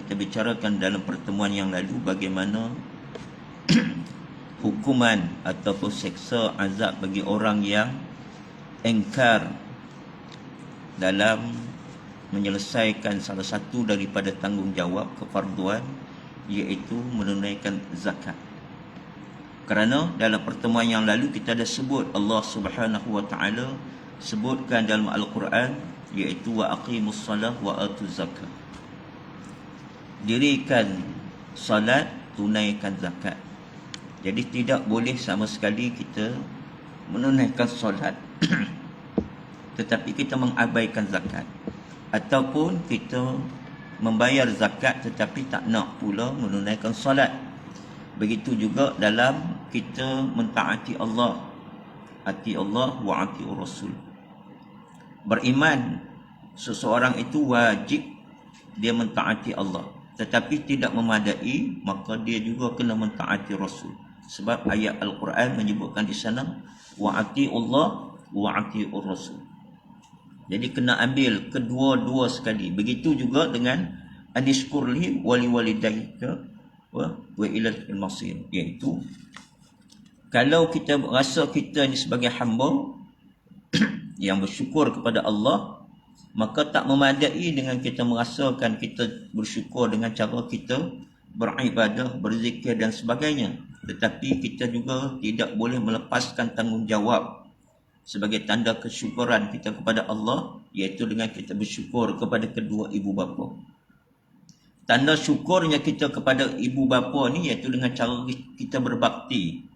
kita bicarakan dalam pertemuan yang lalu bagaimana hukuman ataupun seksa azab bagi orang yang engkar dalam menyelesaikan salah satu daripada tanggungjawab kefarduan, iaitu menunaikan zakat. Kerana dalam pertemuan yang lalu kita dah sebut Allah Subhanahu wa taala sebutkan dalam Al-Quran, iaitu wa aqimus salah wa atuz zakat. Dirikan salat, tunaikan zakat. Jadi tidak boleh sama sekali kita menunaikan solat tetapi kita mengabaikan zakat, ataupun kita membayar zakat tetapi tak nak pula menunaikan solat. Begitu juga dalam kita mentaati Allah, ati Allah wa ati Rasul. Beriman seseorang itu wajib dia mentaati Allah, tetapi tidak memadai, maka dia juga kena mentaati Rasul. Sebab ayat Al-Quran menyebutkan di sana wa ati Allah wa ati Rasul. Jadi kena ambil kedua-dua sekali. Begitu juga dengan anishkurli wali walidayka wa ilal masir, iaitu kalau kita rasa kita ni sebagai hamba yang bersyukur kepada Allah, maka tak memadai dengan kita merasakan kita bersyukur dengan cara kita beribadah, berzikir dan sebagainya. Tetapi kita juga tidak boleh melepaskan tanggungjawab sebagai tanda kesyukuran kita kepada Allah, iaitu dengan kita bersyukur kepada kedua ibu bapa. Tanda syukurnya kita kepada ibu bapa ni iaitu dengan cara kita berbakti.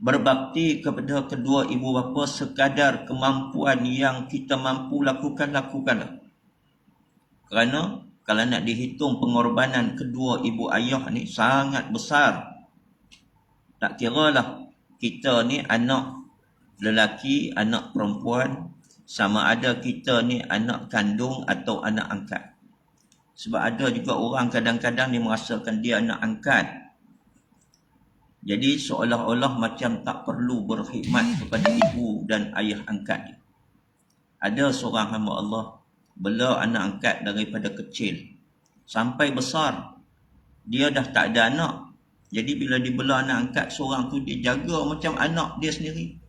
Berbakti kepada kedua ibu bapa sekadar kemampuan yang kita mampu lakukanlah. Kerana kalau nak dihitung pengorbanan kedua ibu ayah ni sangat besar. Tak kiralah kita ni anak lelaki, anak perempuan, sama ada kita ni anak kandung atau anak angkat. Sebab ada juga orang kadang-kadang dia merasakan dia anak angkat. Jadi seolah-olah macam tak perlu berkhidmat kepada ibu dan ayah angkat. Ada seorang hamba Allah bela anak angkat daripada kecil sampai besar. Dia dah tak ada anak. Jadi bila dibela anak angkat seorang tu, dia jaga macam anak dia sendiri.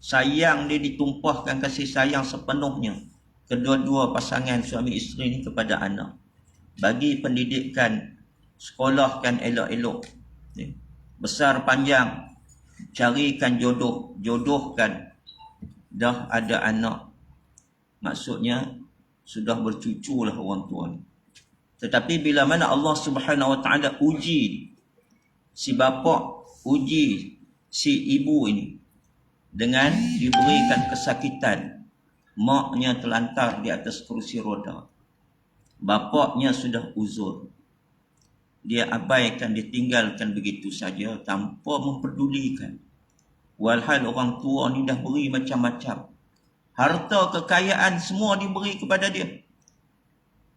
Sayang dia ditumpahkan kasih sayang sepenuhnya kedua-dua pasangan suami isteri ni kepada anak. Bagi pendidikan, sekolahkan elok-elok, besar panjang, carikan jodoh, jodohkan, dah ada anak. Maksudnya sudah bercuculah orang tua ni. Tetapi bila mana Allah Subhanahu wa taala uji si bapa, uji si ibu ini dengan diberikan kesakitan, maknya terlantar di atas kerusi roda, bapaknya sudah uzur, dia abaikan, ditinggalkan begitu saja tanpa memperdulikan. Walhal orang tua ni dah beri macam-macam, harta kekayaan semua diberi kepada dia,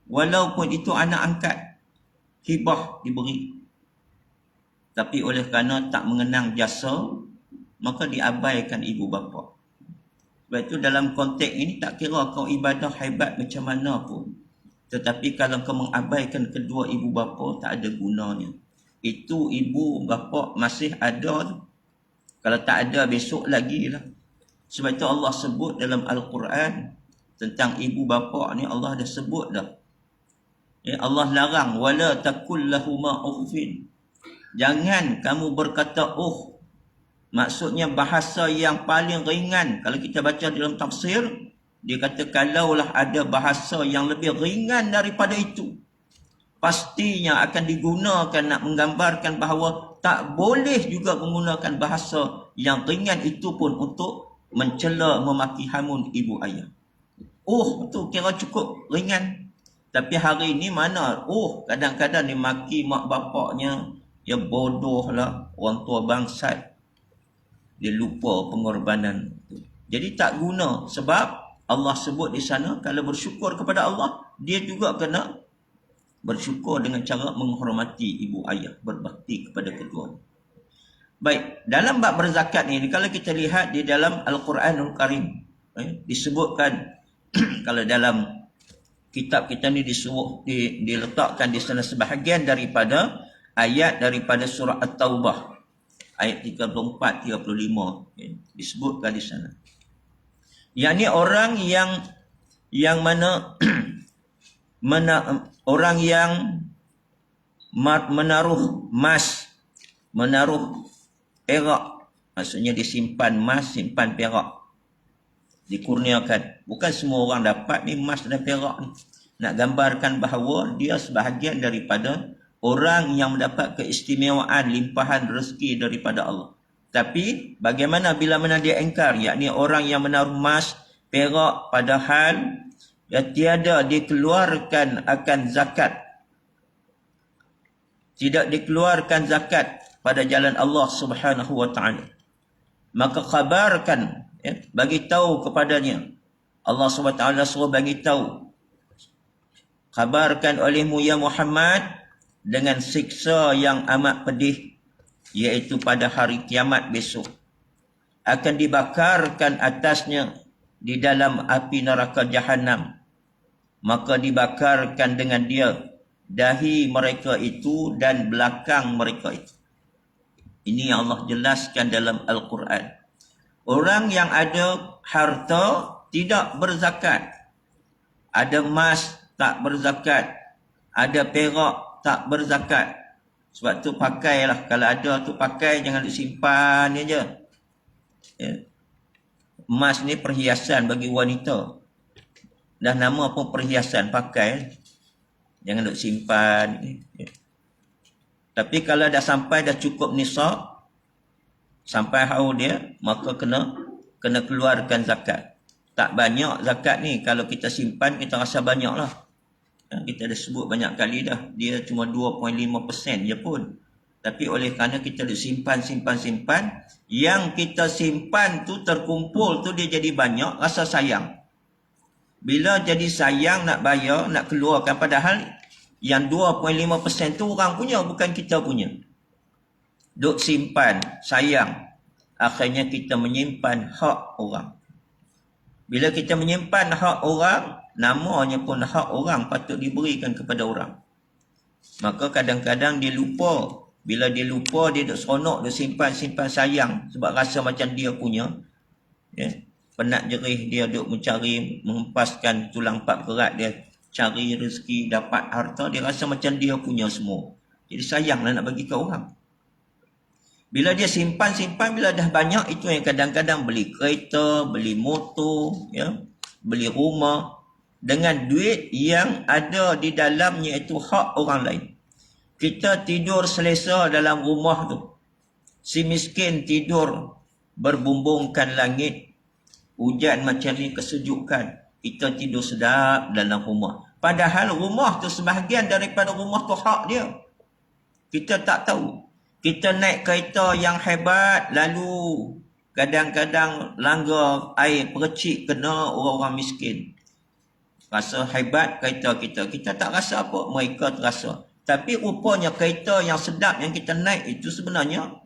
walaupun itu anak angkat, hibah diberi. Tapi oleh kerana tak mengenang jasa, maka diabaikan ibu bapa. Sebab itu dalam konteks ini tak kira kau ibadah hebat macam mana pun, tetapi kalau kau mengabaikan kedua ibu bapa, tak ada gunanya. Itu ibu bapa masih ada, kalau tak ada besok lagi lah. Sebab itu Allah sebut dalam Al-Quran tentang ibu bapa ni, Allah dah sebut dah. Allah larang, wala takul lahuma uffin. Jangan kamu berkata oh. Maksudnya bahasa yang paling ringan. Kalau kita baca dalam tafsir, dia kata kalaulah ada bahasa yang lebih ringan daripada itu, pastinya akan digunakan nak menggambarkan bahawa tak boleh juga menggunakan bahasa yang ringan itu pun untuk mencela, memaki hamun ibu ayah. Oh, tu kira cukup ringan. Tapi hari ini mana? Oh, kadang-kadang dia maki mak bapaknya, ya bodoh lah, orang tua bangsat. Dia lupa pengorbanan. Jadi tak guna. Sebab Allah sebut di sana, kalau bersyukur kepada Allah, dia juga kena bersyukur dengan cara menghormati ibu ayah, berbakti kepada kedua. Baik, dalam bab berzakat ni, kalau kita lihat di dalam Al-Quranul Karim, disebutkan kalau dalam kitab kita ni diletakkan di sana sebahagian daripada ayat daripada surah At-Taubah ayat 34 35 disebutkan di sana. Yang ni orang yang mana orang yang menaruh emas, menaruh perak, maksudnya disimpan emas, simpan perak, dikurniakan. Bukan semua orang dapat ni emas dan perak ni. Nak gambarkan bahawa dia sebahagian daripada orang yang mendapat keistimewaan limpahan rezeki daripada Allah. Tapi bagaimana bila mana dia engkar, yakni orang yang menaruh emas, perak padahal tiada dikeluarkan akan zakat, tidak dikeluarkan zakat pada jalan Allah Subhanahu wa taala, maka khabarkan, bagi tahu kepadanya. Allah Subhanahu wa taala suruh bagi tahu, khabarkan olehmu ya Muhammad dengan siksa yang amat pedih, iaitu pada hari kiamat besok akan dibakarkan atasnya di dalam api neraka Jahannam, maka dibakarkan dengan dia dahi mereka itu dan belakang mereka itu. Ini yang Allah jelaskan dalam Al-Quran. Orang yang ada harta tidak berzakat, ada emas tak berzakat, ada perak tak berzakat. Sebab tu pakailah, kalau ada tu pakai, jangan disimpan je. Ya. Emas ni perhiasan bagi wanita. Dah nama pun perhiasan, pakai. Jangan duk simpan. Ya. Tapi kalau dah sampai, dah cukup nisab, sampai haul dia, maka kena keluarkan zakat. Tak banyak zakat ni. Kalau kita simpan, kita rasa banyak lah. Kita dah sebut banyak kali dah. Dia cuma 2.5% je pun. Tapi oleh kerana kita dah simpan, yang kita simpan tu terkumpul tu dia jadi banyak, rasa sayang. Bila jadi sayang nak bayar, nak keluarkan, padahal yang 2.5% tu orang punya, bukan kita punya. Duk simpan, sayang. Akhirnya kita menyimpan hak orang. Bila kita menyimpan hak orang, namanya pun hak orang patut diberikan kepada orang. Maka kadang-kadang dia lupa. Bila dia lupa, dia duk seronok, duk simpan sayang. Sebab rasa macam dia punya. Ya. Penat jerih dia duk mencari, menghempaskan tulang empat kerat dia. Cari rezeki, dapat harta, dia rasa macam dia punya semua. Jadi sayanglah nak bagi ke orang. Bila dia simpan, bila dah banyak, itu yang kadang-kadang beli kereta, beli motor, ya, beli rumah. Dengan duit yang ada di dalamnya itu hak orang lain. Kita tidur selesa dalam rumah tu. Si miskin tidur berbumbungkan langit. Hujan macam ni kesejukan. Kita tidur sedap dalam rumah. Padahal rumah tu sebahagian daripada rumah tu hak dia. Kita tak tahu. Kita naik kereta yang hebat, lalu kadang-kadang langgar air percik kena orang-orang miskin. Rasa hebat kereta kita. Kita tak rasa apa, mereka terasa. Tapi rupanya kereta yang sedap yang kita naik itu sebenarnya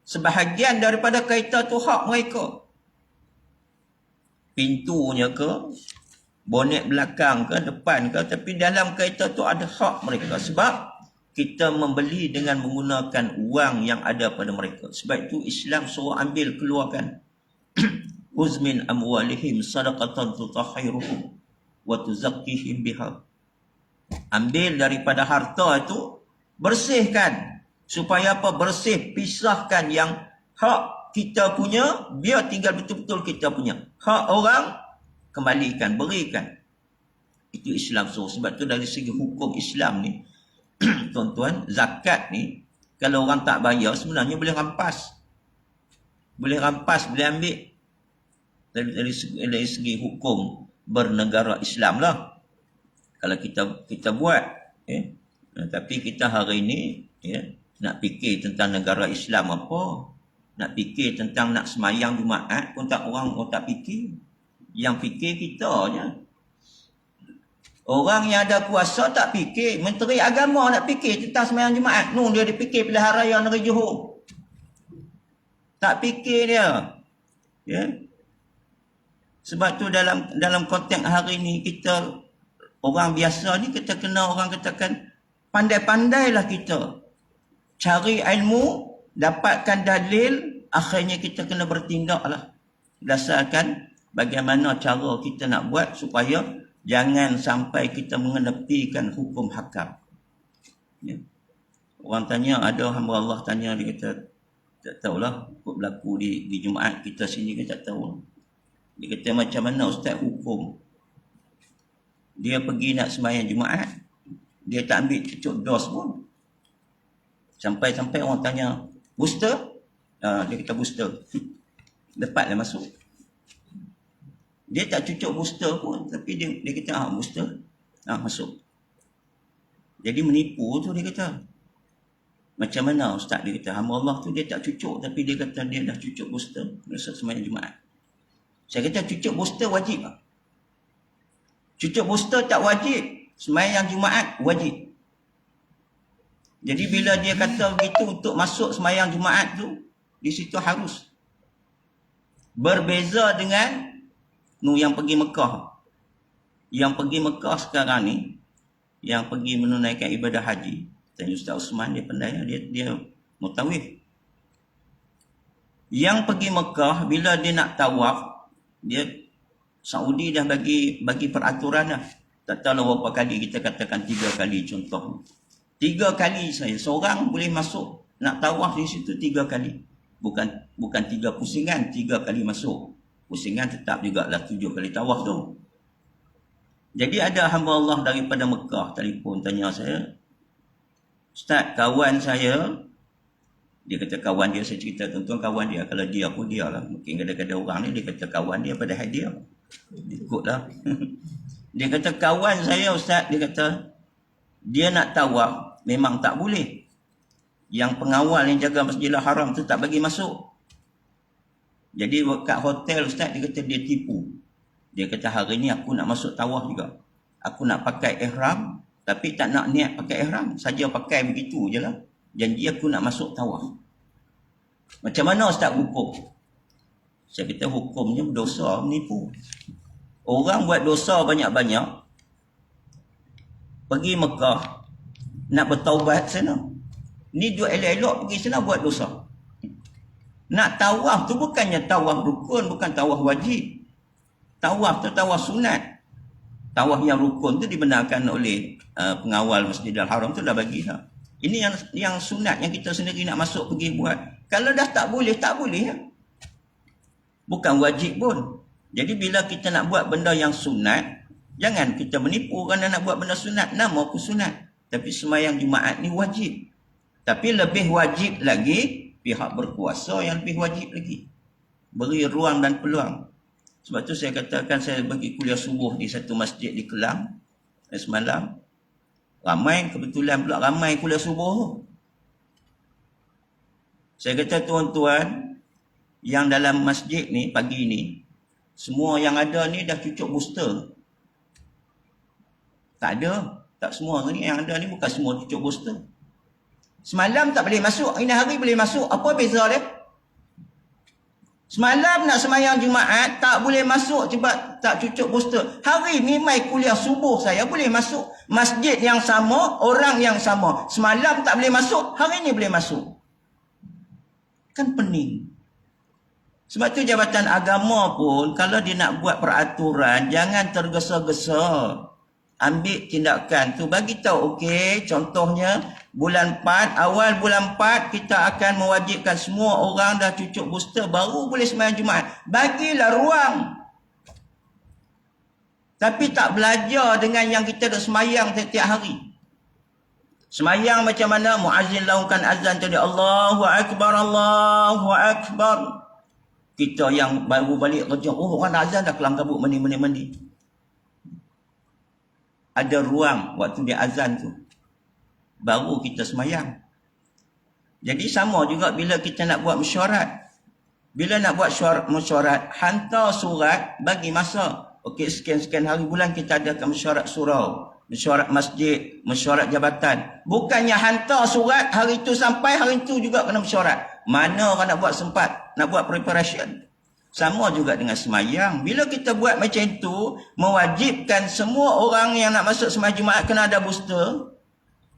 sebahagian daripada kereta tu hak mereka. Pintunya ke, bonet belakang ke, depan ke, tapi dalam kereta tu ada hak mereka. Sebab kita membeli dengan menggunakan wang yang ada pada mereka. Sebab itu Islam suruh ambil, keluarkan. Khudh min amwalihim sadaqatan tutahhiruhum wa tuzakkihim biha. Ambil daripada harta itu, bersihkan. Supaya apa? Bersih, pisahkan yang hak kita punya, biar tinggal betul-betul kita punya. Hak orang, kembalikan, berikan. Itu Islam suruh. Sebab itu dari segi hukum Islam ni, tuan-tuan, zakat ni, kalau orang tak bayar, sebenarnya boleh rampas. Boleh rampas, boleh ambil. Dari segi hukum bernegara Islam lah. Kalau kita buat. Tapi kita hari ni, nak fikir tentang negara Islam apa. Nak fikir tentang nak semayang Jumaat pun tak, orang tak fikir. Yang fikir kita je. Orang yang ada kuasa tak fikir. Menteri Agama nak fikir tentang sembahyang Jumaat. Dia dipikir pilihan raya negeri Johor. Tak fikir dia. Ya. Sebab tu dalam konteks hari ni kita Orang biasa ni kita kena orang katakan pandai-pandailah kita cari ilmu, dapatkan dalil, akhirnya kita kena bertindaklah berdasarkan bagaimana cara kita nak buat supaya jangan sampai kita mengenepikan hukum hakam. Ya. Orang tanya, ada hamba Allah tanya, dia kata tak tahulah apa berlaku di Jumaat kita sini, kita tak tahu. Dia kata macam mana ustaz hukum dia pergi nak sembahyang Jumaat, dia tak ambil cucuk dos pun. Sampai-sampai orang tanya, booster? Dia kata booster. Dapatlah masuk. Dia tak cucuk booster pun, tapi dia kata booster. Masuk. Jadi menipu tu dia kata. Macam mana ustaz, dia kata hamba Allah tu dia tak cucuk, tapi dia kata dia dah cucuk booster masa sembahyang Jumaat. Saya kata cucuk booster wajib tak? Cucuk booster tak wajib. Sembahyang Jumaat wajib. Jadi bila dia kata begitu untuk masuk sembahyang Jumaat tu, di situ harus. Berbeza dengan yang pergi Mekah. Yang pergi Mekah sekarang ni, yang pergi menunaikan ibadah haji. Tanya Ustaz Osman, dia pandai, dia mutawif. Yang pergi Mekah, bila dia nak tawaf, dia Saudi dah bagi peraturan dah. Tak tahu berapa kali, kita katakan 3 kali contoh. 3 kali saya, seorang boleh masuk nak tawaf di situ 3 kali. Bukan 3 pusingan, 3 kali masuk. Pusingan tetap jugalah 7 kali tawaf tu. Jadi ada hamba Allah daripada Mekah telefon tanya saya, Ustaz, kawan saya, dia kata kawan dia, saya cerita tuan-tuan kawan dia, kalau dia pun dia lah. Mungkin kadang-kadang orang ni dia kata kawan dia padahal dia. Ikutlah. Dia kata kawan saya Ustaz, dia kata dia nak tawaf memang tak boleh. Yang pengawal yang jaga Masjidil Haram tu tak bagi masuk. Jadi kat hotel Ustaz, dia kata dia tipu. Dia kata hari ni aku nak masuk tawaf juga. Aku nak pakai ihram, tapi tak nak niat pakai ihram. Saja pakai begitu je lah. Janji aku nak masuk tawaf. Macam mana Ustaz hukum? Saya kata hukumnya berdosa, menipu. Orang buat dosa banyak-banyak, pergi Mekah, nak bertaubat sana. Ni dua elok-elok pergi sana buat dosa. Nak tawaf tu bukannya tawaf rukun, bukan tawaf wajib. Tawaf tu tawaf sunat. Tawaf yang rukun tu dibenarkan oleh pengawal Masjidil Haram tu dah bagi dah. Ini yang sunat yang kita sendiri nak masuk pergi buat. Kalau dah tak boleh, tak boleh ya. Bukan wajib pun. Jadi bila kita nak buat benda yang sunat, jangan kita menipu kerana nak buat benda sunat. Nama pun sunat. Tapi sembahyang Jumaat ni wajib. Tapi lebih wajib lagi, pihak berkuasa yang lebih wajib lagi. Beri ruang dan peluang. Sebab tu saya katakan saya bagi kuliah subuh di satu masjid di Kelang semalam. Ramai, kebetulan pula ramai kuliah subuh. Saya kata tuan-tuan, yang dalam masjid ni pagi ni, semua yang ada ni dah cucuk booster. Tak ada. Tak semua ni yang ada ni bukan semua cucuk booster. Semalam tak boleh masuk, ini hari boleh masuk. Apa beza dia? Semalam nak sembahyang Jumaat tak boleh masuk sebab tak cucuk booster. Hari ni mai kuliah subuh saya boleh masuk. Masjid yang sama, orang yang sama. Semalam tak boleh masuk, hari ni boleh masuk. Kan pening. Sebab tu Jabatan Agama pun kalau dia nak buat peraturan, jangan tergesa-gesa. Ambil tindakan tu, bagi tahu okey, contohnya bulan 4, awal bulan 4 kita akan mewajibkan semua orang dah cucuk booster baru boleh sembahyang Jumaat. Bagilah ruang. Tapi tak belajar dengan yang kita dah sembahyang setiap hari. Sembahyang macam mana? Muazzin laungkan azan tadi, Allahu Akbar, Allahu Akbar. Kita yang baru balik kerja, orang dah azan dah kelang kabut mandi. Ada ruang waktu dia azan tu. Baru kita sembahyang. Jadi sama juga bila kita nak buat mesyuarat. Bila nak buat mesyuarat, hantar surat, bagi masa. Okey, sekian-sekian hari bulan kita adakan mesyuarat surau, mesyuarat masjid, mesyuarat jabatan. Bukannya hantar surat, hari tu sampai, hari tu juga kena mesyuarat. Mana orang nak buat sempat, nak buat preparation. Sama juga dengan semayang. Bila kita buat macam itu, mewajibkan semua orang yang nak masuk semayang Jumaat kena ada booster.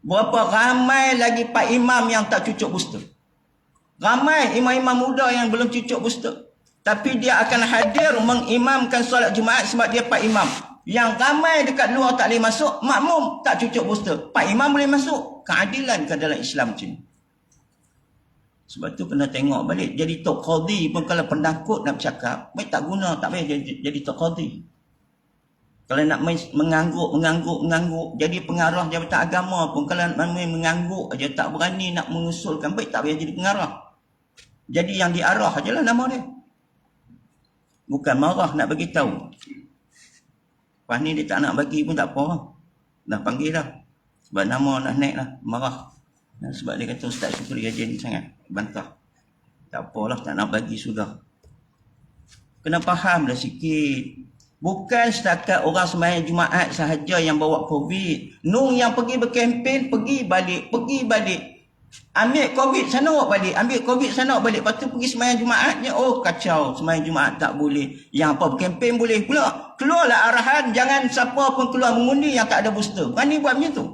Berapa ramai lagi Pak Imam yang tak cucuk booster. Ramai imam-imam muda yang belum cucuk booster. Tapi dia akan hadir mengimamkan solat Jumaat sebab dia Pak Imam. Yang ramai dekat luar tak boleh masuk, makmum tak cucuk booster. Pak Imam boleh masuk. Keadilan ke dalam Islam macam ni. Sebab tu kena tengok balik. Jadi Tok Qadhi pun kalau penakut nak bercakap, baik tak guna, tak payah jadi Tok Qadhi. Kalau nak mengangguk, jadi pengarah jabatan agama pun, kalau nak mengangguk aja tak berani nak mengusulkan, baik tak payah jadi pengarah. Jadi yang diarah ajalah nama dia. Bukan marah nak bagi tahu. Lepas ni dia tak nak bagi pun tak apa. Dah panggil dah. Sebab nama dah naik lah, marah. Sebab dia kata Ustaz Syukri rajin sangat. Bantah. Tak apalah, tak nak bagi sudah. Kena faham dah sikit. Bukan setakat orang sembahyang Jumaat sahaja yang bawa COVID. Nung yang pergi berkempen, pergi balik. Ambil COVID sana bawa balik. Ambil COVID sana bawa balik. Lepas tu pergi sembahyang Jumaatnya, oh kacau. Sembahyang Jumaat tak boleh. Yang apa berkempen boleh pula. Keluarlah arahan. Jangan siapa pun keluar mengundi yang tak ada booster. Berani buat macam tu?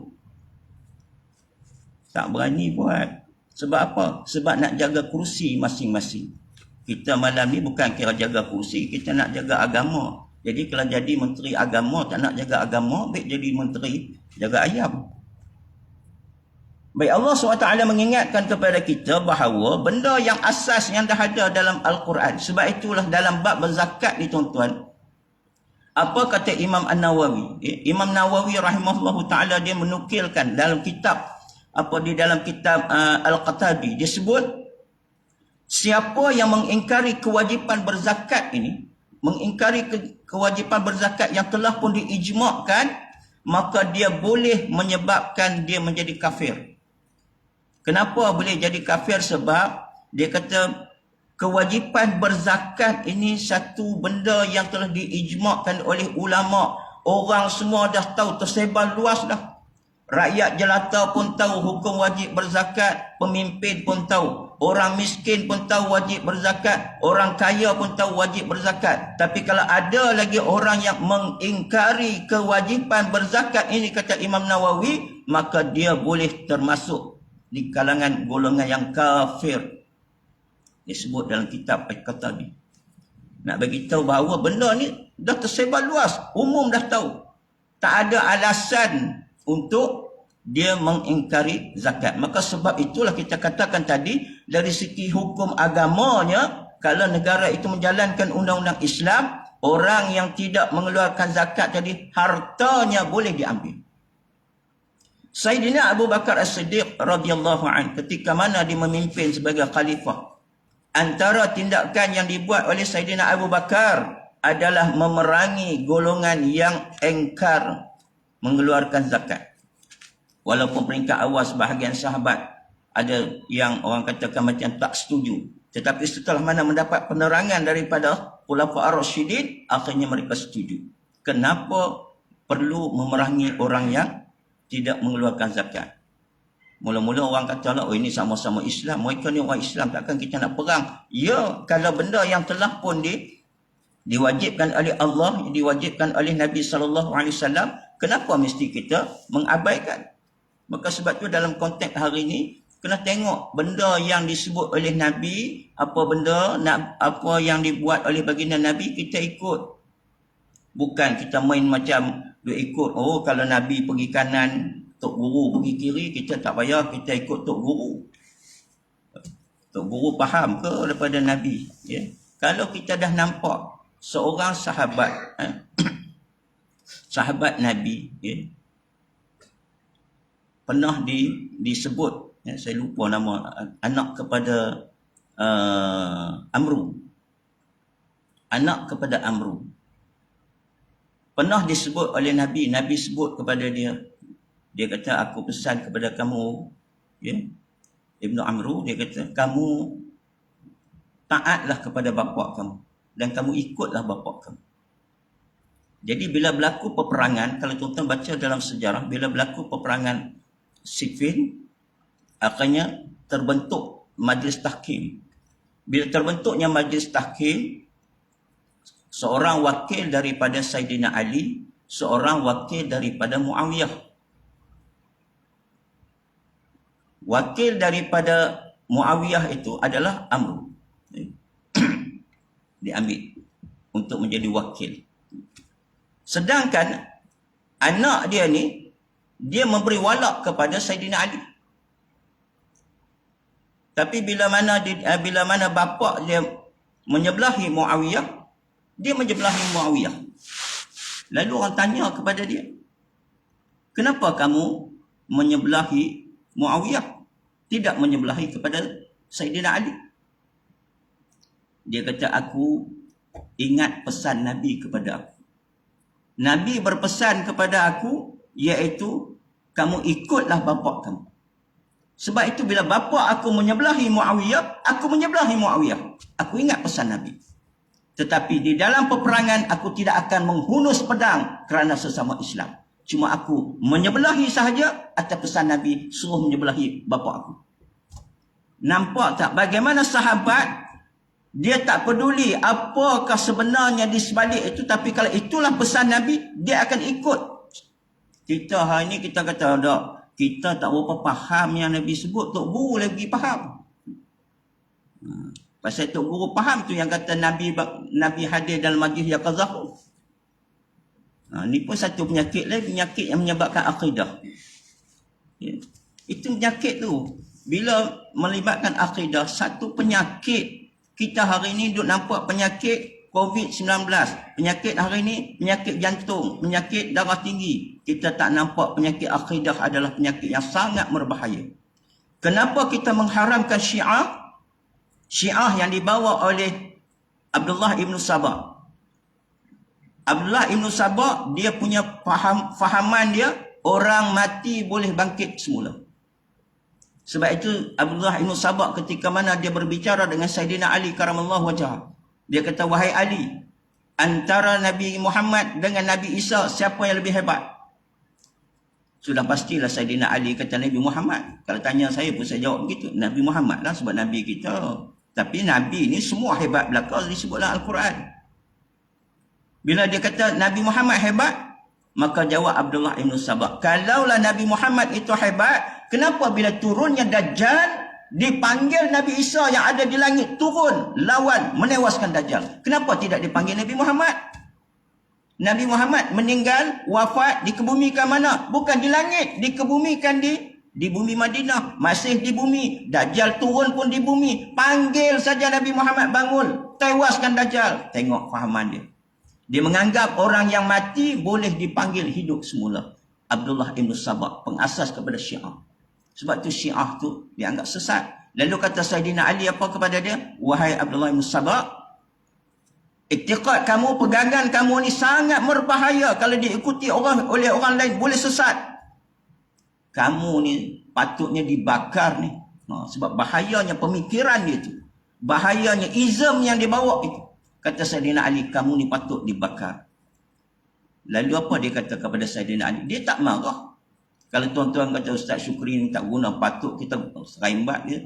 Tak berani buat. Sebab apa? Sebab nak jaga kursi masing-masing. Kita malam ni bukan kira jaga kursi, kita nak jaga agama. Jadi kalau jadi menteri agama, tak nak jaga agama, baik jadi menteri jaga ayam. Baik, Allah SWT mengingatkan kepada kita bahawa benda yang asas yang dah ada dalam Al-Quran. Sebab itulah dalam bab berzakat ni tuan-tuan, apa kata Imam An-Nawawi? Imam Nawawi rahimahullahu ta'ala dia menukilkan dalam kitab di dalam kitab Al-Qatabi, dia sebut siapa yang mengingkari kewajipan berzakat ini, mengingkari kewajipan berzakat yang telah pun diijmakkan, maka dia boleh menyebabkan dia menjadi kafir. Kenapa boleh jadi kafir? Sebab dia kata kewajipan berzakat ini satu benda yang telah diijmakkan oleh ulama. Orang semua dah tahu, tersebar luas dah. Rakyat jelata pun tahu hukum wajib berzakat, pemimpin pun tahu, orang miskin pun tahu wajib berzakat, orang kaya pun tahu wajib berzakat. Tapi kalau ada lagi orang yang mengingkari kewajipan berzakat ini, kata Imam Nawawi, maka dia boleh termasuk di kalangan golongan yang kafir. Disebut dalam kitab Al-Qatabi. Nak bagi tahu bahawa benda ni dah tersebar luas, umum dah tahu. Tak ada alasan untuk dia mengingkari zakat. Maka sebab itulah kita katakan tadi, dari segi hukum agamanya, kalau negara itu menjalankan undang-undang Islam, orang yang tidak mengeluarkan zakat tadi, hartanya boleh diambil. Sayyidina Abu Bakar As-Siddiq radhiyallahu anhu, ketika mana dia memimpin sebagai khalifah, antara tindakan yang dibuat oleh Sayyidina Abu Bakar adalah memerangi golongan yang engkar mengeluarkan zakat. Walaupun peringkat awal sebahagian sahabat ada yang orang katakan macam tak setuju. Tetapi setelah mana mendapat penerangan daripada Khulafa' ar-Rasyidin, akhirnya mereka setuju. Kenapa perlu memerangi orang yang tidak mengeluarkan zakat? Mula-mula orang kata lah, oh ini sama-sama Islam. Mereka ni orang Islam, takkan kita nak perang? Ya, kalau benda yang telah pun diwajibkan oleh Allah, diwajibkan oleh Nabi SAW, kenapa mesti kita mengabaikan? Maka sebab tu dalam konteks hari ini, kena tengok benda yang disebut oleh Nabi, apa yang dibuat oleh baginda Nabi, kita ikut. Bukan kita main macam dia ikut, oh kalau Nabi pergi kanan, Tok Guru pergi kiri, kita tak payah, kita ikut Tok Guru. Tok Guru faham ke daripada Nabi? Ya? Kalau kita dah nampak seorang sahabat, sahabat Nabi, ya, pernah disebut, ya, saya lupa nama anak kepada Amru. Anak kepada Amru. Pernah disebut oleh Nabi, Nabi sebut kepada dia. Dia kata, aku pesan kepada kamu, ya, Ibnu Amru, dia kata, kamu taatlah kepada bapa kamu dan kamu ikutlah bapa kamu. Jadi bila berlaku peperangan, kalau tuan-tuan baca dalam sejarah, bila berlaku peperangan Siffin, akhirnya terbentuk majlis tahkim. Bila terbentuknya majlis tahkim, Seorang wakil daripada Saidina Ali, seorang wakil daripada Muawiyah. Wakil daripada Muawiyah itu adalah Amr. Diambil untuk menjadi wakil. Sedangkan anak dia ni, dia memberi walak kepada Saidina Ali. Tapi bila mana bapa dia menyebelahi Muawiyah, dia menyebelahi Muawiyah. Lalu orang tanya kepada dia, kenapa kamu menyebelahi Muawiyah, tidak menyebelahi kepada Saidina Ali? Dia kata, aku ingat pesan Nabi kepada aku. Nabi berpesan kepada aku, iaitu kamu ikutlah bapa kamu. Sebab itu bila bapa aku menyebelahi Muawiyah, aku menyebelahi Muawiyah. Aku ingat pesan Nabi. Tetapi di dalam peperangan, aku tidak akan menghunus pedang kerana sesama Islam. Cuma aku menyebelahi sahaja atas pesan Nabi, suruh menyebelahi bapa aku. Nampak tak bagaimana sahabat, dia tak peduli apakah sebenarnya di sebalik itu, tapi kalau itulah pesan Nabi, dia akan ikut. Kita hari ini kita kata, tak, kita tak berapa faham yang Nabi sebut, Tok Guru lagi faham. Pasal Tok Guru faham tu yang kata Nabi hadir dalam majlis yaqazah. Ni pun satu penyakit lagi, penyakit yang menyebabkan akidah. Ya. Itu penyakit tu. Bila melibatkan akidah, satu penyakit. Kita hari ini duk nampak penyakit COVID-19. Penyakit hari ini, penyakit jantung, penyakit darah tinggi. Kita tak nampak penyakit akidah adalah penyakit yang sangat berbahaya. Kenapa kita mengharamkan Syiah? Syiah yang dibawa oleh Abdullah ibn Sabah. Abdullah ibn Sabah, dia punya fahaman dia, orang mati boleh bangkit semula. Sebab itu Abdullah ibn Sabah ketika mana dia berbicara dengan Saidina Ali karamallahu wajhah, dia kata, wahai Ali, antara Nabi Muhammad dengan Nabi Isa, siapa yang lebih hebat? Sudah pastilah Saidina Ali kata Nabi Muhammad. Kalau tanya saya pun saya jawab begitu, Nabi Muhammad lah, sebab Nabi kita. Tapi Nabi ni semua hebat belaka disebut dalam Al-Quran. Bila dia kata Nabi Muhammad hebat, maka jawab Abdullah ibn Sabah, kalaulah Nabi Muhammad itu hebat, kenapa bila turunnya Dajjal, dipanggil Nabi Isa yang ada di langit turun, lawan, menewaskan Dajjal? Kenapa tidak dipanggil Nabi Muhammad? Nabi Muhammad meninggal, wafat, dikebumikan mana? Bukan di langit, dikebumikan di bumi Madinah. Masih di bumi. Dajjal turun pun di bumi. Panggil saja Nabi Muhammad bangun, tewaskan Dajjal. Tengok fahaman dia. Dia menganggap orang yang mati boleh dipanggil hidup semula. Abdullah ibn Sabah, pengasas kepada Syiah. Sebab tu Syiah tu dianggap sesat. Lalu kata Saidina Ali apa kepada dia? Wahai Abdullah ibn Sabah, iktiqad kamu, pegangan kamu ni sangat berbahaya. Kalau diikuti oleh orang lain, boleh sesat. Kamu ni patutnya dibakar ni. Sebab bahayanya pemikiran dia tu. Bahayanya izam yang dibawa itu. Kata Saidina Ali, kamu ni patut dibakar. Lalu apa dia kata kepada Saidina Ali? Dia tak marah. Kalau tuan-tuan kata Ustaz Syukri ni tak guna, patut kita serimbat dia.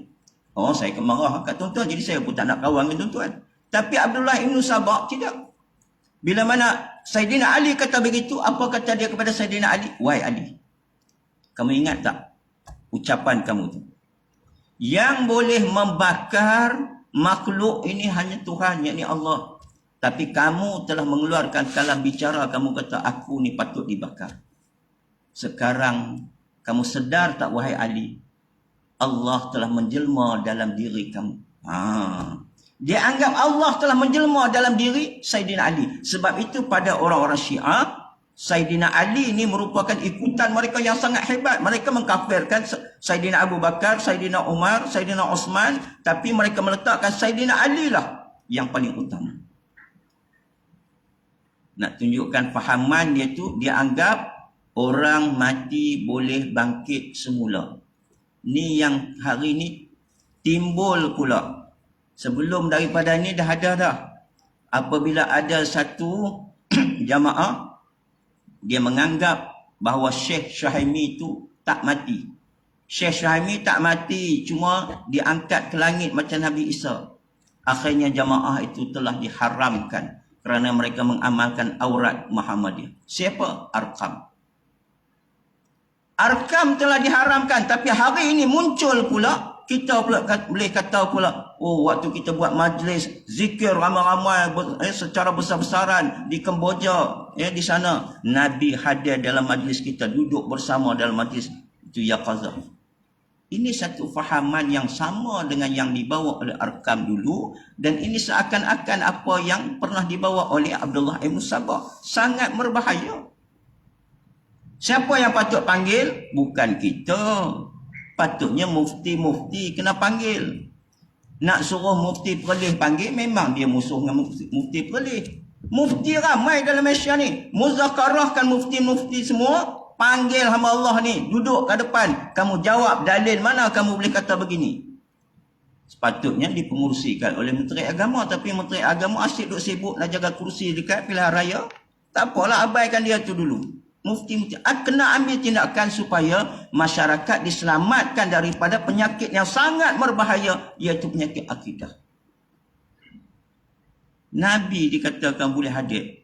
Oh, saya akan marah kat tuan-tuan. Jadi saya pun tak nak kawan dengan tuan-tuan. Tapi Abdullah ibn Sabah tidak. Bila mana Saidina Ali kata begitu, apa kata dia kepada Saidina Ali? Wahai Ali, kamu ingat tak ucapan kamu tu? Yang boleh membakar makhluk ini hanya Tuhan, yakni Allah. Tapi kamu telah mengeluarkan kalam bicara, kamu kata aku ni patut dibakar. Sekarang kamu sedar tak wahai Ali, Allah telah menjelma dalam diri kamu. Dia anggap Allah telah menjelma dalam diri Saidina Ali. Sebab itu pada orang-orang Syiah, Saidina Ali ini merupakan ikutan mereka yang sangat hebat. Mereka mengkafirkan Saidina Abu Bakar, Saidina Umar, Saidina Osman, tapi mereka meletakkan Saidina Ali lah yang paling utama. Nak tunjukkan fahaman dia tu, dia anggap orang mati boleh bangkit semula. Ni yang hari ni timbul pula. Sebelum daripada ni dah ada dah. Apabila ada satu jamaah, dia menganggap bahawa Syekh Syahimi itu tak mati. Syekh Syahimi tak mati, cuma diangkat ke langit macam Nabi Isa. Akhirnya jamaah itu telah diharamkan kerana mereka mengamalkan aurat Muhammadiyah. Siapa? Arqam. Arqam telah diharamkan, tapi hari ini muncul pula, kita pula boleh kata pula, oh waktu kita buat majlis zikir ramai-ramai secara besar-besaran di Kemboja, di sana Nabi hadir dalam majlis kita, duduk bersama dalam majlis itu yaqazah. Ini satu fahaman yang sama dengan yang dibawa oleh Arqam dulu, dan ini seakan-akan apa yang pernah dibawa oleh Abdullah ibn Sabah. Sangat berbahaya. Siapa yang patut panggil? Bukan kita. Patutnya mufti-mufti kena panggil. Nak suruh mufti Perlis panggil, memang dia musuh dengan mufti Perlis. Mufti ramai dalam Malaysia ni. Muzakarahkan mufti-mufti semua. Panggil hamba Allah ni. Duduk ke depan. Kamu jawab dalil mana kamu boleh kata begini. Sepatutnya dipengurusikan oleh Menteri Agama. Tapi Menteri Agama asyik duk sibuk nak jaga kursi dekat pilihan raya. Tak apalah, abaikan dia tu dulu. Mufti-mufti kena ambil tindakan supaya masyarakat diselamatkan daripada penyakit yang sangat berbahaya, iaitu penyakit akidah. Nabi dikatakan boleh hadir.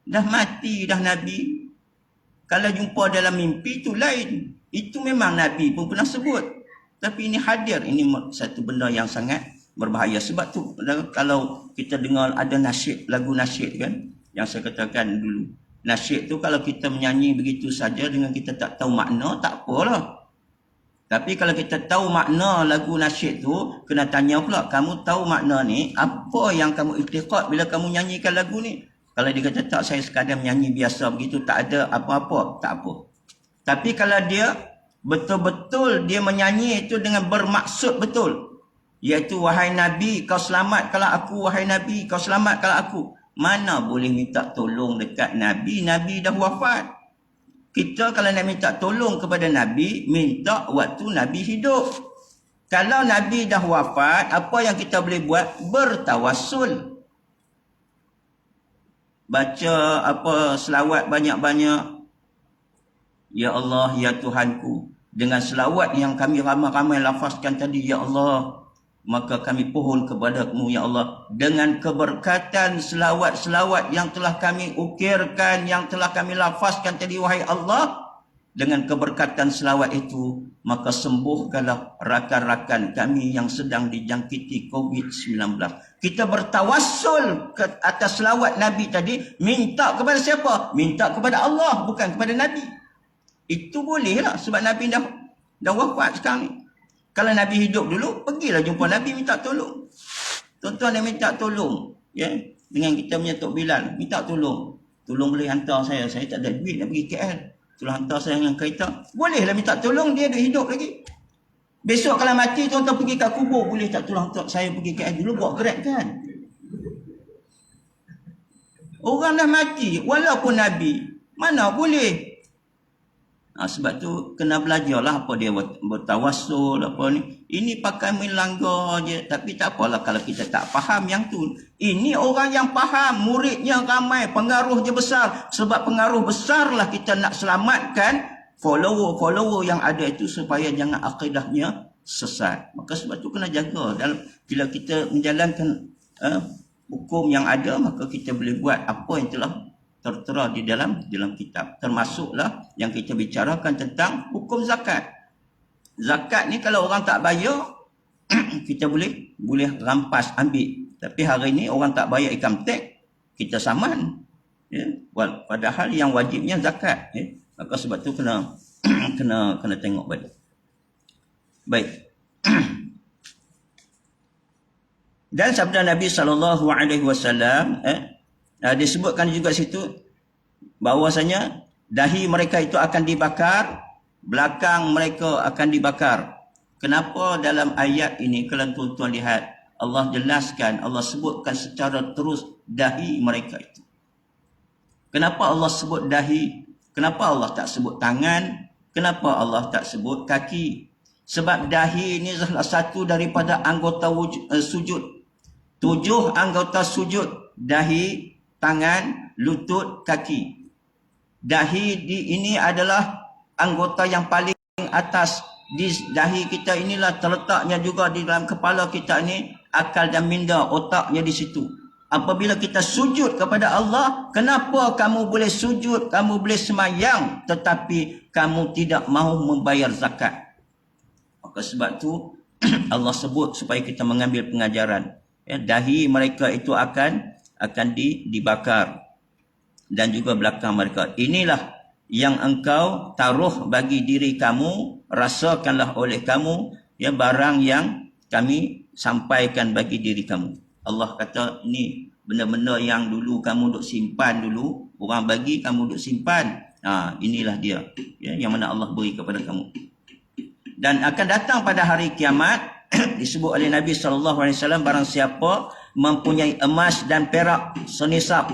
Dah mati dah Nabi. Kalau jumpa dalam mimpi itu lain. Itu memang Nabi pun pernah sebut. Tapi ini hadir, ini satu benda yang sangat berbahaya. Sebab tu kalau kita dengar ada nasyid, lagu nasyid kan, yang saya katakan dulu. Nasyid tu kalau kita menyanyi begitu saja dengan kita tak tahu makna, tak apalah. Tapi kalau kita tahu makna lagu nasyid tu, kena tanya pula, kamu tahu makna ni, apa yang kamu iktiqad bila kamu nyanyikan lagu ni? Kalau dia kata tak, saya sekadar menyanyi biasa begitu, tak ada apa-apa, tak apa. Tapi kalau dia betul-betul dia menyanyi itu dengan bermaksud betul, iaitu wahai Nabi kau selamat kalau aku, wahai Nabi kau selamat kalau aku. Mana boleh minta tolong dekat Nabi? Nabi dah wafat. Kita kalau nak minta tolong kepada Nabi, minta waktu Nabi hidup. Kalau Nabi dah wafat, apa yang kita boleh buat? Bertawassul. Baca selawat banyak-banyak. Ya Allah, ya Tuhanku. Dengan selawat yang kami ramai-ramai lafazkan tadi, ya Allah, maka kami pohon kepada-Mu, ya Allah, dengan keberkatan selawat-selawat yang telah kami ukirkan, yang telah kami lafazkan tadi, wahai Allah, dengan keberkatan selawat itu, maka sembuhkanlah rakan-rakan kami yang sedang dijangkiti COVID-19. Kita bertawassul ke atas selawat Nabi tadi, minta kepada siapa? Minta kepada Allah, bukan kepada Nabi. Itu bolehlah, sebab Nabi dah wafat sekarang ni. Kalau Nabi hidup dulu, pergilah jumpa Nabi minta tolong. Tuan-tuan yang minta tolong, ya, dengan kita punya Tok Bilal, minta tolong. Tolong boleh hantar saya tak ada duit nak pergi KL. Tolong hantar saya dengan kereta. Bolehlah minta tolong, dia ada hidup lagi. Besok kalau mati, tuan-tuan pergi kat kubur, boleh tak tolong hantar saya pergi KL dulu, buat gerak kan? Orang dah mati, walaupun Nabi, mana boleh? Sebab tu kena belajarlah apa dia bertawassul apa ni. Ini pakai melanggar je, tapi tak apalah kalau kita tak faham yang tu. Ini orang yang faham, muridnya ramai, pengaruh je besar. Sebab pengaruh besarlah kita nak selamatkan follower-follower yang ada itu supaya jangan akidahnya sesat. Maka sebab tu kena jaga dalam bila kita menjalankan hukum yang ada, maka kita boleh buat apa yang telah tertera di dalam kitab. Termasuklah yang kita bicarakan tentang hukum zakat. Zakat ni kalau orang tak bayar, kita boleh rampas ambil. Tapi hari ni orang tak bayar income tax, kita saman. Ya? Padahal yang wajibnya zakat. Ya? Maka sebab tu kena tengok balik. Baik. Dan sabda Nabi SAW, disebutkan juga situ bahwasanya dahi mereka itu akan dibakar, belakang mereka akan dibakar. Kenapa dalam ayat ini kalau tuan-tuan lihat Allah jelaskan, Allah sebutkan secara terus dahi mereka itu. Kenapa Allah sebut dahi? Kenapa Allah tak sebut tangan? Kenapa Allah tak sebut kaki? Sebab dahi ini salah satu daripada anggota sujud. 7 anggota sujud: dahi, tangan, lutut, kaki. Dahi ini adalah anggota yang paling atas. Di dahi kita inilah terletaknya juga di dalam kepala kita ini akal dan minda, otaknya di situ. Apabila kita sujud kepada Allah, kenapa kamu boleh sujud, kamu boleh semayang, tetapi kamu tidak mahu membayar zakat? Maka sebab tu Allah sebut supaya kita mengambil pengajaran. Ya, dahi mereka itu akan dibakar dan juga belakang mereka. Inilah yang engkau taruh bagi diri kamu, rasakanlah oleh kamu ya barang yang kami sampaikan bagi diri kamu. Allah kata ni benda-benda yang dulu kamu duk simpan dulu, orang bagi kamu duk simpan. Inilah dia ya, yang mana Allah beri kepada kamu. Dan akan datang pada hari kiamat disebut oleh Nabi SAW, barang siapa mempunyai emas dan perak senisab,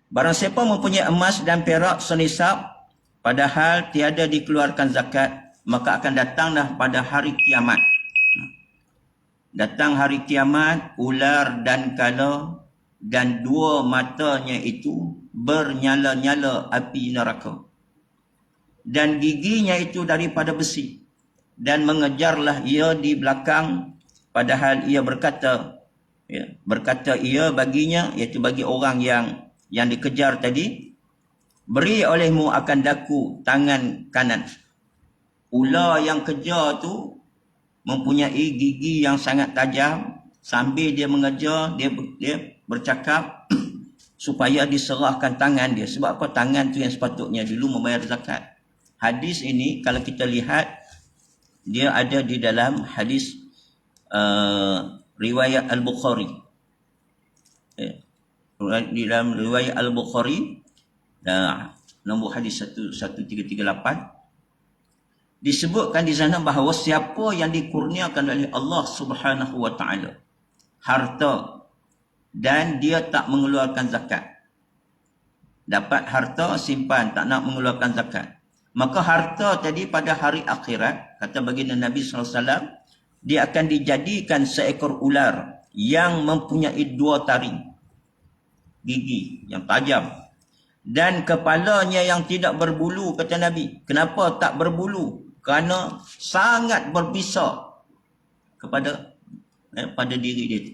barang siapa mempunyai emas dan perak senisab padahal tiada dikeluarkan zakat, maka akan datanglah pada hari kiamat. Datang hari kiamat, ular dan kala dan dua matanya itu bernyala-nyala api neraka. Dan giginya itu daripada besi. Dan mengejarlah ia di belakang padahal ia berkata ia baginya, iaitu bagi orang yang dikejar tadi, beri olehmu akan daku tangan kanan. Ular yang kejar tu mempunyai gigi yang sangat tajam. Sambil dia mengejar, dia bercakap supaya diserahkan tangan dia. Sebab apa? Tangan tu yang sepatutnya dulu membayar zakat. Hadis ini kalau kita lihat, dia ada di dalam hadis riwayat Al-Bukhari. Di dalam riwayat Al-Bukhari, nombor hadis 1338, disebutkan di sana bahawa siapa yang dikurniakan oleh Allah Subhanahu wa taala harta dan dia tak mengeluarkan zakat, dapat harta simpan tak nak mengeluarkan zakat, maka harta tadi pada hari akhirat, kata baginda Nabi SAW, dia akan dijadikan seekor ular yang mempunyai 2 taring gigi yang tajam dan kepalanya yang tidak berbulu, kata Nabi. Kenapa tak berbulu? Kerana sangat berbisa pada diri dia tu.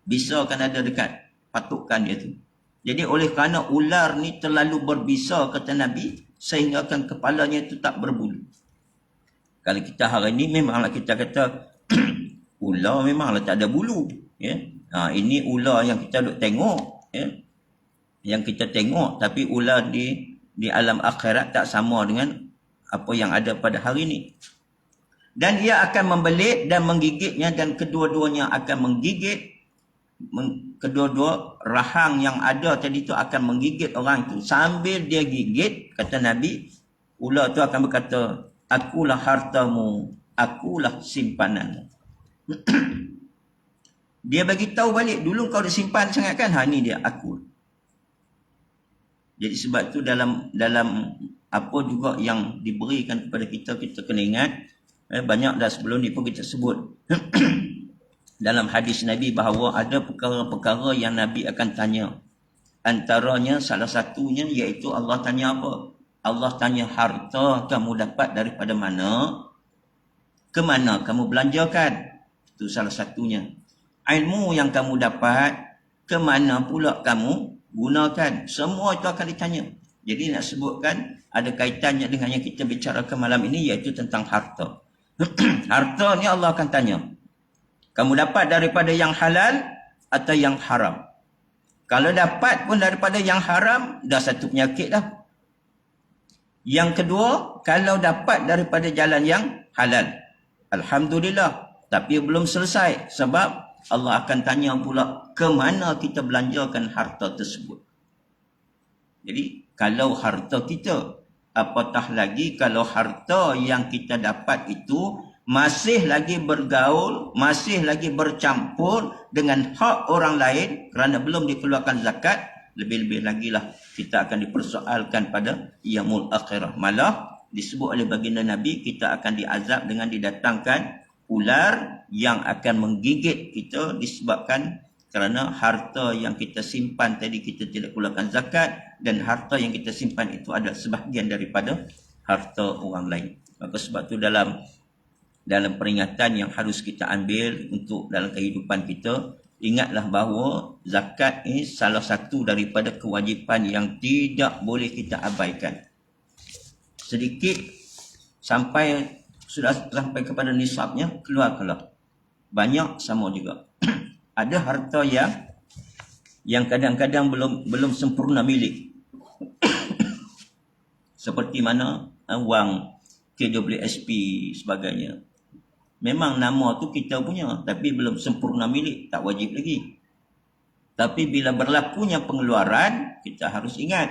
Bisa kan ada dekat patukan dia tu. Jadi oleh kerana ular ni terlalu berbisa, kata Nabi, sehingga kan kepalanya itu tak berbulu. Kalau kita hari ni memanglah kita kata ular memanglah tak ada bulu, ya. Ini ular yang kita duk tengok, ya. Yang kita tengok, tapi ular di alam akhirat tak sama dengan apa yang ada pada hari ini. Dan ia akan membelit dan menggigitnya, dan kedua-duanya akan menggigit. Kedua-dua rahang yang ada tadi tu akan menggigit orang tu. Sambil dia gigit, kata Nabi, ular tu akan berkata, akulah hartamu, akulah simpananmu. Dia bagi tahu balik, dulu kau dah simpan sangat kan, ni dia aku. Jadi sebab tu dalam apa juga yang diberikan kepada kita, kita kena ingat. Banyak dah sebelum ni pun kita sebut dalam hadis Nabi bahawa ada perkara-perkara yang Nabi akan tanya. Antaranya salah satunya iaitu Allah tanya apa? Allah tanya harta kamu dapat daripada mana? Ke mana kamu belanjakan? Itu salah satunya. Ilmu yang kamu dapat, ke mana pula kamu gunakan? Semua itu akan ditanya. Jadi nak sebutkan ada kaitannya dengan yang kita bicarakan malam ini, iaitu tentang harta. Harta ni Allah akan tanya. Kamu dapat daripada yang halal atau yang haram? Kalau dapat pun daripada yang haram, dah satu penyakit dah. Yang kedua, kalau dapat daripada jalan yang halal, alhamdulillah. Tapi belum selesai, sebab Allah akan tanya pula ke mana kita belanjakan harta tersebut. Jadi kalau harta kita, apatah lagi kalau harta yang kita dapat itu masih lagi bergaul, masih lagi bercampur dengan hak orang lain kerana belum dikeluarkan zakat, lebih-lebih lagi lah kita akan dipersoalkan pada yaumul akhirah. Malah disebut oleh baginda Nabi, kita akan diazab dengan didatangkan ular yang akan menggigit kita disebabkan kerana harta yang kita simpan tadi kita tidak keluarkan zakat, dan harta yang kita simpan itu ada sebahagian daripada harta orang lain. Maka sebab tu dalam peringatan yang harus kita ambil untuk dalam kehidupan kita, ingatlah bahawa zakat ini salah satu daripada kewajipan yang tidak boleh kita abaikan. Sedikit sudah sampai kepada nisabnya, keluarkanlah. Banyak sama juga. Ada harta yang kadang-kadang belum sempurna milik. Seperti mana wang KWSP sebagainya. Memang nama tu kita punya, tapi belum sempurna milik, tak wajib lagi. Tapi bila berlakunya pengeluaran, kita harus ingat.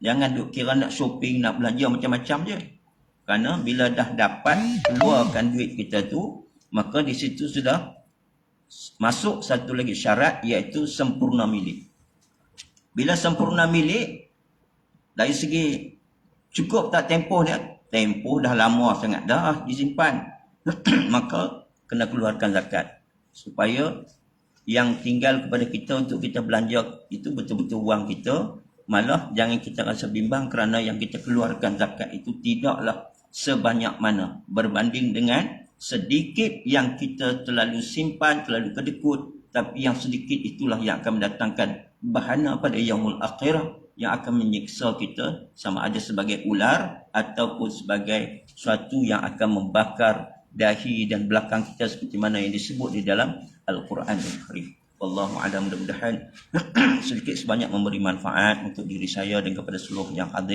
Jangan duk kira nak shopping, nak belanja macam-macam je. Kerana bila dah dapat keluarkan duit kita tu, maka di situ sudah masuk satu lagi syarat, iaitu sempurna milik. Bila sempurna milik, dari segi cukup tak tempoh dia? Tempoh dah lama sangat dah disimpan. Maka kena keluarkan zakat. Supaya yang tinggal kepada kita untuk kita belanja itu betul-betul wang kita. Malah jangan kita rasa bimbang kerana yang kita keluarkan zakat itu tidaklah sebanyak mana berbanding dengan sedikit yang kita terlalu simpan, terlalu kedekut. Tapi yang sedikit itulah yang akan mendatangkan bahana pada yaumul akhirah, yang akan menyiksa kita sama ada sebagai ular ataupun sebagai suatu yang akan membakar dahi dan belakang kita seperti mana yang disebut di dalam Al-Quran Al-Karim. Wallahu a'lam, mudah-mudahan sedikit sebanyak memberi manfaat untuk diri saya dan kepada seluruh yang hadir.